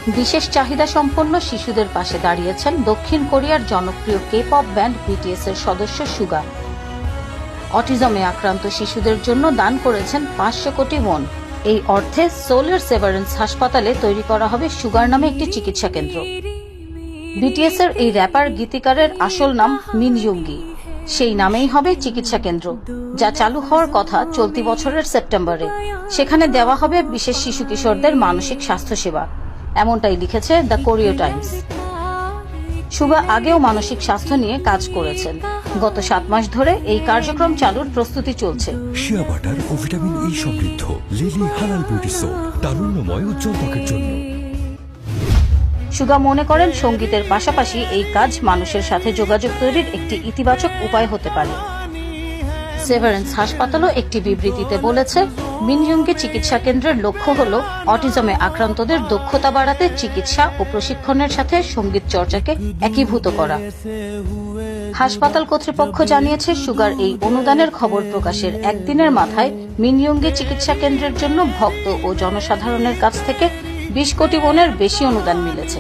বিশেষ চাহিদা সম্পন্ন শিশুদের পাশে দাঁড়িয়েছেন দক্ষিণ কোরিয়ার জনপ্রিয় কে-পপ ব্যান্ড বিটিএস এর সদস্য সুগা। অটিজমে আক্রান্ত শিশুদের জন্য দান করেছেন 500 কোটি ওন। এই অর্থে সোলের সেভারেন্স হাসপাতালে তৈরি করা হবে সুগার নামে একটি চিকিৎসা কেন্দ্র। বিটিএস এর এই র্যাপার গীতিকারের আসল নাম মিন ইয়ুঙ্গি। সেই নামেই হবে চিকিৎসা কেন্দ্র, যা চালু হওয়ার কথা চলতি বছরের সেপ্টেম্বরে। সেখানে দেওয়া হবে বিশেষ শিশু কিশোরদের মানসিক স্বাস্থ্য সেবা, এমনটাই লিখেছে দ্য কোরিয়া টাইমস। সুগা আগেও মানসিক স্বাস্থ্য নিয়ে কাজ করেছেন। গত 7 মাস ধরে এই কার্যক্রম চালুর প্রস্তুতি চলছে। শিয়া বাটার ও ভিটামিন ই সমৃদ্ধ লিলি হালাল বিউটি সোপ, তারুণ্যময় উজ্জ্বল ত্বকের জন্য। সুগা মনে করেন সঙ্গীতের পাশাপাশি এই কাজ মানুষের সাথে যোগাযোগ তৈরির একটি ইতিবাচক উপায় হতে পারে। সেভারেন্স হাসপাতালও একটি বিবৃতিতে বলেছে, মিন ইয়ুঙ্গি চিকিৎসা কেন্দ্রের লক্ষ্য হল অটিজমে আক্রান্তদের দক্ষতা বাড়াতে চিকিৎসা ও প্রশিক্ষণের সাথে সঙ্গীত চর্চাকে একীভূত করা। হাসপাতাল কর্তৃপক্ষ জানিয়েছে, সুগার এই অনুদানের খবর প্রকাশের একদিনের মাথায় মিন ইয়ুঙ্গি চিকিৎসা কেন্দ্রের জন্য ভক্ত ও জনসাধারণের কাছ থেকে 20 কোটি ওনের বেশি অনুদান মিলেছে।